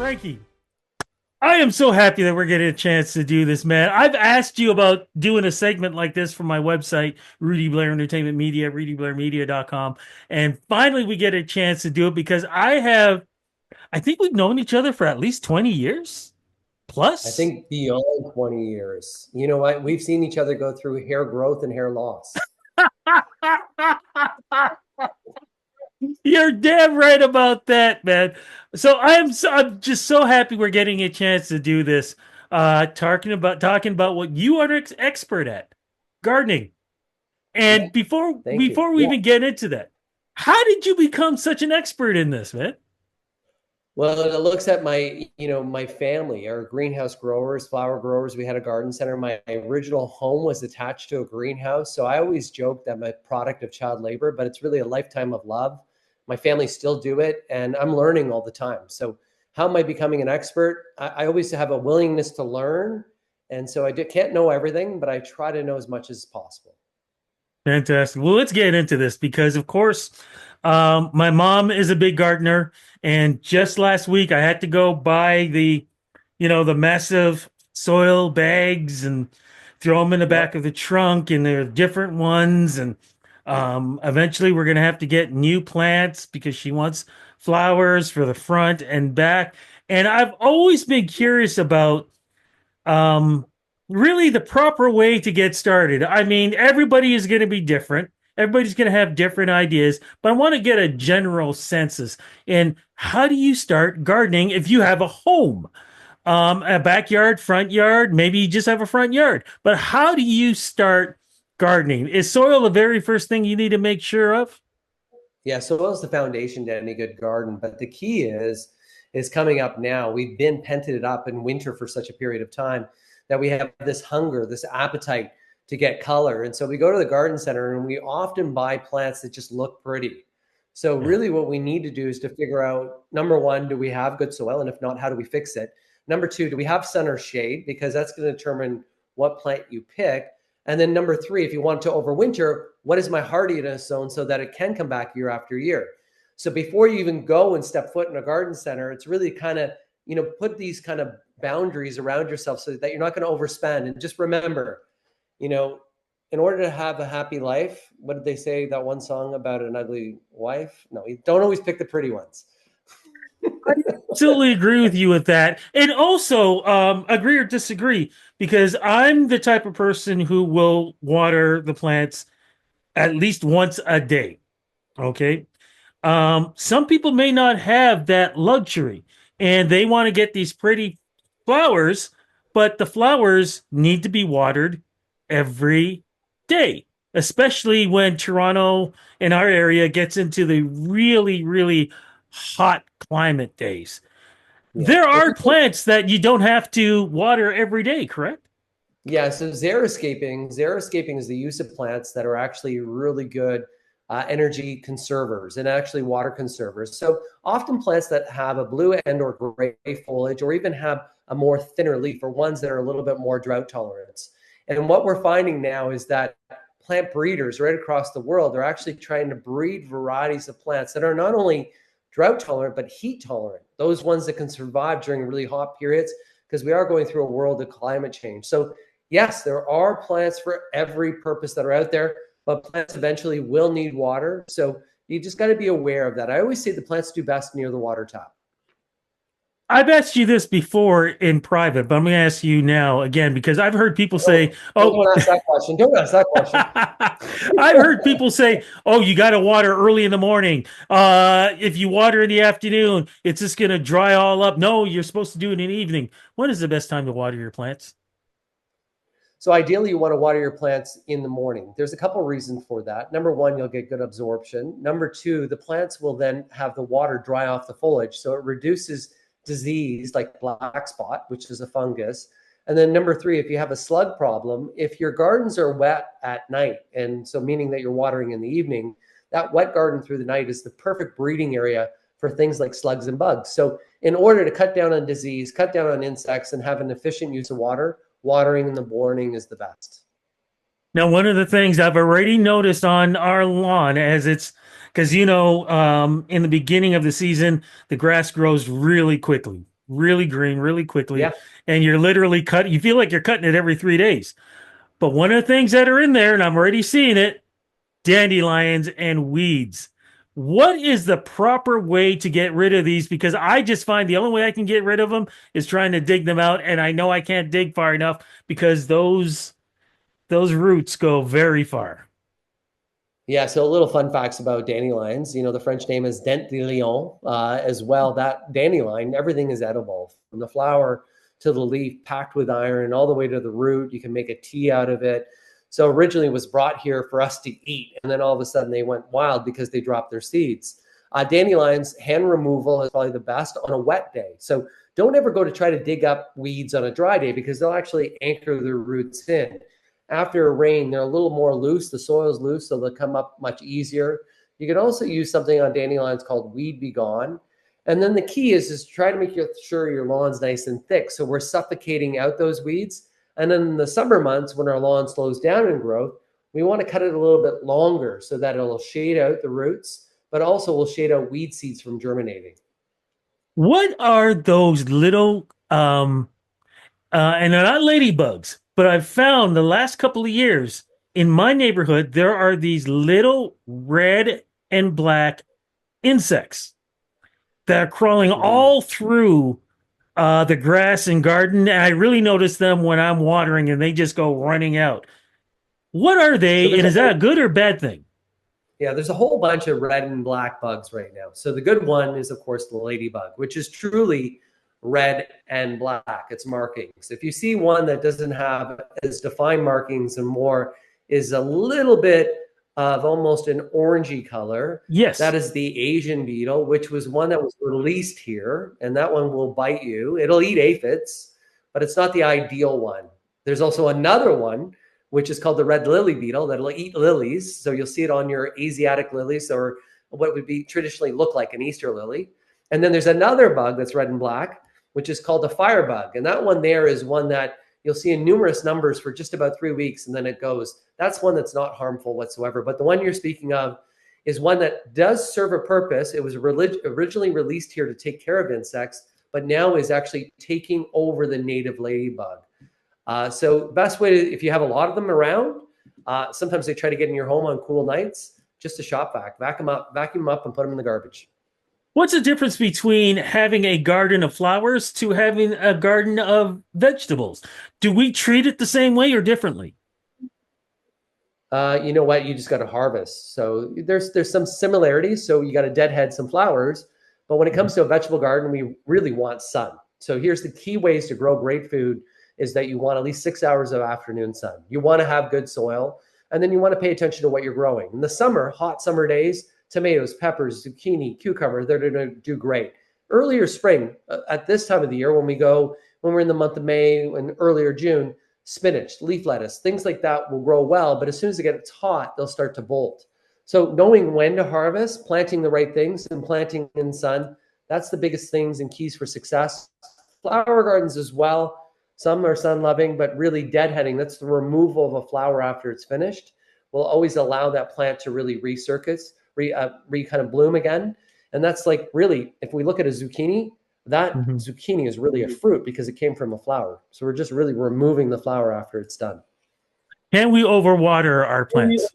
Frankie, I am so happy that we're getting a chance to do this, man. I've asked you about doing a segment like this for my website, Rudy Blair Entertainment Media, rudyblairmedia.com. And finally, we get a chance to do it because I think we've known each other for at least 20 years I plus. think beyond 20 years. You know what? We've seen each other go through hair growth and hair loss. You're damn right about that, man. I'm just so happy we're getting a chance to do this. Talking about what you are expert at, gardening. Yeah, And before thank you. before we Yeah. even get into that, how did you become such an expert in this, man? Well, it looks at my family, our greenhouse growers, flower growers. We had a garden center. My original home was attached to a greenhouse. So I always joke that I'm a product of child labor, but it's really a lifetime of love. My family still do it, and I'm learning all the time. So how am I becoming an expert? I always have a willingness to learn. And so can't know everything, but I try to know as much as possible. Fantastic. Well, let's get into this because, of course, my mom is a big gardener, and just last week I had to go buy the massive soil bags and throw them in the Yeah. back of the trunk, and there are different ones, and eventually we're gonna have to get new plants because she wants flowers for the front and back. And I've always been curious about um, really the proper way to get started. I mean, everybody is going to be different. Everybody's going to have different ideas, but I want to get a general census. And how do you start gardening if you have a home? A backyard, front yard, maybe you just have a front yard. But how do you start gardening? Is soil the very first thing you need to make sure of? Yeah, soil is the foundation to any good garden, but the key is coming up now. We've been pented it up in winter for such a period of time that we have this hunger, this appetite to get color. And so we go to the garden center and we often buy plants that just look pretty. So Yeah. really what we need to do is to figure out, number one, do we have good soil? And if not, how do we fix it? Number two, do we have sun or shade? Because that's going to determine what plant you pick. And then number three, if you want to overwinter, what is my hardiness zone so that it can come back year after year? So before you even go and step foot in a garden center, it's really kind of, put these kind of boundaries around yourself so that you're not going to overspend. And just remember, you know, in order to have a happy life, what did they say that one song about an ugly wife? No, you don't always pick the pretty ones. Absolutely agree with you with that. And also, agree or disagree, because I'm the type of person who will water the plants at least once a day. Okay. Some people may not have that luxury and they want to get these pretty flowers, but the flowers need to be watered every day, especially when Toronto in our area gets into the really, really hot climate days. Yeah. There are plants that you don't have to water every day, correct? Yeah, so xeriscaping is the use of plants that are actually really good energy conservers and actually water conservers. So often plants that have a blue and or gray foliage or even have a more thinner leaf are ones that are a little bit more drought tolerant. And what we're finding now is that plant breeders right across the world are actually trying to breed varieties of plants that are not only drought tolerant, but heat tolerant. Those ones that can survive during really hot periods because we are going through a world of climate change. So yes, there are plants for every purpose that are out there, but plants eventually will need water. So you just got to be aware of that. I always say the plants do best near the water tap. I've asked you this before in private, but I'm going to ask you now again because I've heard people Oh, say, "Oh, don't ask that question. Don't ask that question. I've heard people say, "Oh, you got to water early in the morning. If you water in the afternoon, it's just going to dry all up." No, you're supposed to do it in the evening. When is the best time to water your plants? So ideally, you want to water your plants in the morning. There's a couple of reasons for that. Number one, you'll get good absorption. Number two, the plants will then have the water dry off the foliage. So it reduces disease like black spot, which is a fungus. And then number three, if you have a slug problem, if your gardens are wet at night, and so meaning that you're watering in the evening, that wet garden through the night is the perfect breeding area for things like slugs and bugs. So in order to cut down on disease, cut down on insects, and have an efficient use of water, watering in the morning is the best. Now, one of the things I've already noticed on our lawn, as it's because in the beginning of the season, the grass grows really quickly, really green really quickly, Yeah. and you're literally you feel like you're cutting it every 3 days. But one of the things that are in there, and I'm already seeing it, dandelions and weeds. What is the proper way to get rid of these? Because I just find the only way I can get rid of them is trying to dig them out, and I know I can't dig far enough because those roots go very far. Yeah, so a little fun facts about dandelions. The French name is dent de lion as well. That dandelion, everything is edible from the flower to the leaf, packed with iron, all the way to the root. You can make a tea out of it. So originally it was brought here for us to eat, and then all of a sudden they went wild because they dropped their seeds. Dandelions, hand removal is probably the best on a wet day. So don't ever go to try to dig up weeds on a dry day because they'll actually anchor their roots in. After a rain, they're a little more loose. The soil's loose, so they'll come up much easier. You can also use something on dandelions called Weed Be Gone. And then the key is try to make sure your lawn's nice and thick. So we're suffocating out those weeds. And then in the summer months, when our lawn slows down in growth, we want to cut it a little bit longer so that it'll shade out the roots, but also will shade out weed seeds from germinating. What are those little and they're not ladybugs, but I've found the last couple of years in my neighborhood there are these little red and black insects that are crawling Mhm. all through the grass and garden. And I really notice them when I'm watering and they just go running out. What are So they? there's And a is that a good or bad thing? Yeah, there's a whole bunch of red and black bugs right now. So the good one is, of course, the ladybug, which is truly red and black. It's markings. If you see one that doesn't have as defined markings and more is a little bit of almost an orangey color, that Yes. is the Asian beetle, which was one that was released here. And that one will bite you. It'll eat aphids, but it's not the ideal one. There's also another one which is called the red lily beetle that'll eat lilies. So you'll see it on your Asiatic lilies or what would be traditionally look like an Easter lily. And then there's another bug that's red and black, which is called the firebug. And that one there is one that you'll see in numerous numbers for just about 3 weeks and then it goes. That's one that's not harmful whatsoever. But the one you're speaking of is one that does serve a purpose. It was originally released here to take care of insects, but now is actually taking over the native ladybug. So best way to, if you have a lot of them around, sometimes they try to get in your home on cool nights, just a shop vac, vacuum them up and put them in the garbage. What's the difference between having a garden of flowers to having a garden of vegetables? Do we treat it the same way or differently? You know what? You just got to harvest. So there's some similarities. So you got to deadhead some flowers, but when it comes to a vegetable garden, we really want sun. So here's the key ways to grow great food is that you want at least 6 hours of afternoon sun. You want to have good soil, and then you want to pay attention to what you're growing. In the summer, hot summer days, tomatoes, peppers, zucchini, cucumber, they're going to do great. Earlier spring, at this time of the year, when we're in the month of May and earlier June, spinach, leaf lettuce, things like that will grow well. But as soon as it gets hot, they'll start to bolt. So knowing when to harvest, planting the right things and planting in sun, that's the biggest things and keys for success. Flower gardens as well. Some are sun loving, but really deadheading, that's the removal of a flower after it's finished, will always allow that plant to really recircus, kind of bloom again. And that's like really, if we look at a zucchini, that Mhm. zucchini is really a fruit because it came from a flower. So we're just really removing the flower after it's done. Can we overwater our plants?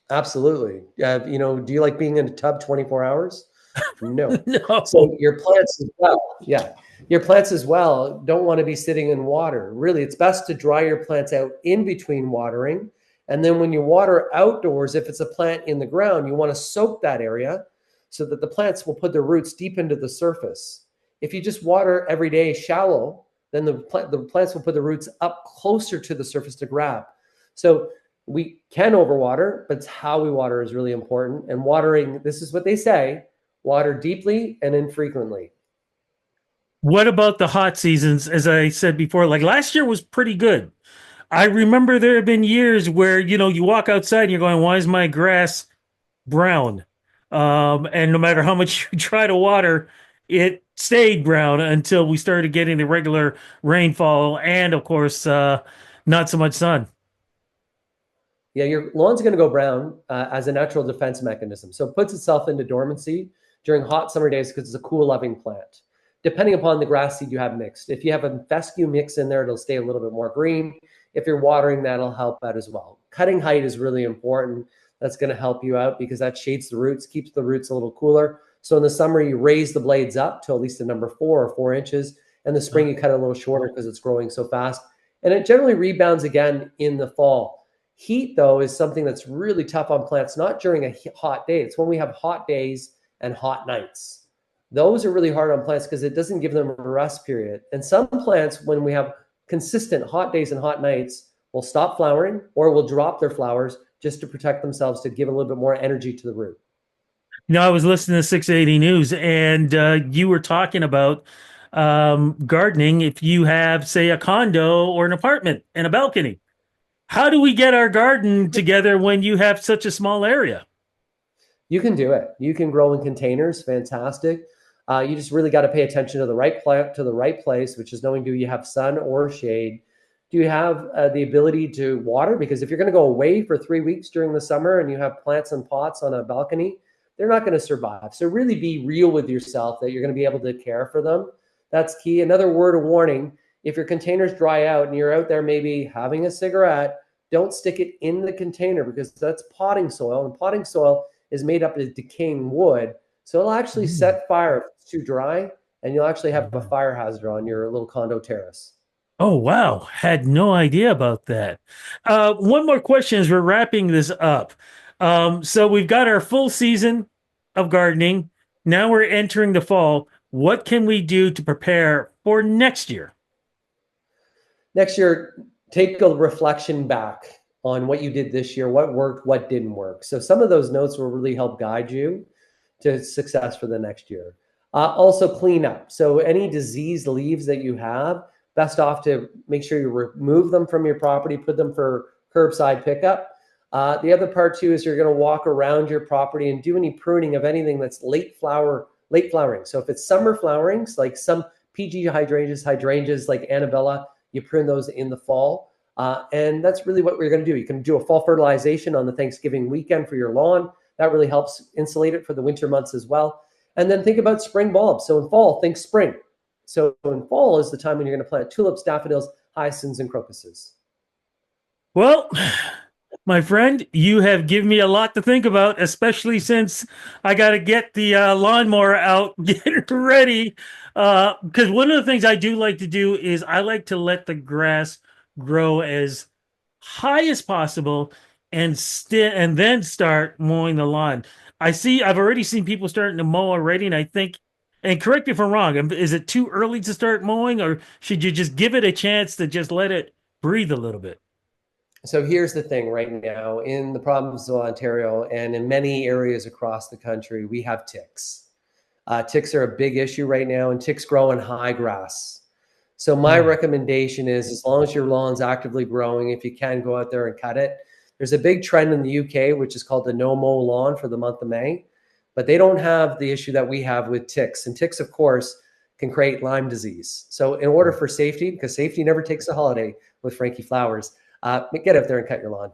Absolutely. Do you like being in a tub 24 hours? No. No. So your plants as well. Yeah. Your plants as well don't want to be sitting in water. Really, it's best to dry your plants out in between watering. And then when you water outdoors, if it's a plant in the ground, you want to soak that area so that the plants will put their roots deep into the surface. If you just water every day shallow, then the plants will put the roots up closer to the surface to grab. So we can overwater, but it's how we water is really important. And watering, this is what they say, water deeply and infrequently. What about the hot seasons? As I said before, like last year was pretty good. I remember there have been years where, you walk outside and you're going, why is my grass brown? And no matter how much you try to water, it stayed brown until we started getting the regular rainfall and, of course, not so much sun. Yeah, your lawn's going to go brown as a natural defense mechanism. So it puts itself into dormancy during hot summer days because it's a cool, loving plant. depending upon the grass seed you have mixed. If you have a fescue mix in there, it'll stay a little bit more green. If you're watering, that'll help out as well. Cutting height is really important. That's going to help you out because that shades the roots, keeps the roots a little cooler. So in the summer, you raise the blades up to at least a number 4 or 4 inches. In the spring, you cut it a little shorter because it's growing so fast. And it generally rebounds again in the fall. Heat, though, is something that's really tough on plants, not during a hot day. It's when we have hot days and hot nights. Those are really hard on plants because it doesn't give them a rest period. And some plants, when we have consistent hot days and hot nights, will stop flowering or will drop their flowers just to protect themselves, to give a little bit more energy to the root. I was listening to 680 News, and you were talking about gardening if you have, say, a condo or an apartment and a balcony. How do we get our garden together when you have such a small area? You can do it. You can grow in containers. Fantastic. You just really got to pay attention to the right plant, to the right place, which is knowing, do you have sun or shade? Do you have the ability to water? Because if you're going to go away for 3 weeks during the summer and you have plants and pots on a balcony, they're not going to survive. So really be real with yourself that you're going to be able to care for them. That's key. Another word of warning, if your containers dry out and you're out there maybe having a cigarette, don't stick it in the container because that's potting soil, and potting soil is made up of decaying wood. So it'll actually set fire if it's too dry, and you'll actually have a fire hazard on your little condo terrace. Oh, wow. Had no idea about that. One more question as we're wrapping this up. So we've got our full season of gardening. Now we're entering the fall. What can we do to prepare for next year? Next year, take a reflection back on what you did this year, what worked, what didn't work. So some of those notes will really help guide you to success for the next year. Also clean up. So any diseased leaves that you have, best off to make sure you remove them from your property, put them for curbside pickup. The other part too is you're going to walk around your property and do any pruning of anything that's late flowering. So if it's summer flowerings, like some PG hydrangeas like Annabella, you prune those in the fall. And that's really what we're going to do. You can do a fall fertilization on the Thanksgiving weekend for your lawn. That really helps insulate it for the winter months as well. And then think about spring bulbs. So in fall, think spring. So in fall is the time when you're going to plant tulips, daffodils, hyacinths, and crocuses. Well, my friend, you have given me a lot to think about, especially since I got to get the lawnmower out, get it ready. Because one of the things I do like to do is I like to let the grass grow as high as possible and then start mowing the lawn. I've already seen people starting to mow already, and I think, and correct me if I'm wrong, is it too early to start mowing, or should you just give it a chance to just let it breathe a little bit? So here's the thing right now in the province of Ontario and in many areas across the country, we have ticks. Ticks are a big issue right now, and ticks grow in high grass. So my recommendation is, as long as your lawn's actively growing, if you can, go out there and cut it. There's a big trend in the UK, which is called the no mow lawn for the month of May, but they don't have the issue that we have with ticks. And ticks, of course, can create Lyme disease. So in order for safety, because safety never takes a holiday with Frankie Flowers, get out there and cut your lawn.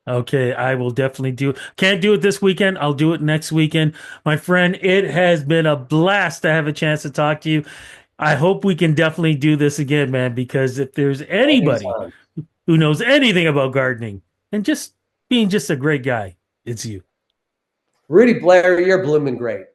Okay, I will definitely do it. Can't do it this weekend. I'll do it next weekend. My friend, it has been a blast to have a chance to talk to you. I hope we can definitely do this again, man, because if there's anybody Anytime. who knows anything about gardening and just being just a great guy, it's you. Rudy Blair, you're blooming great.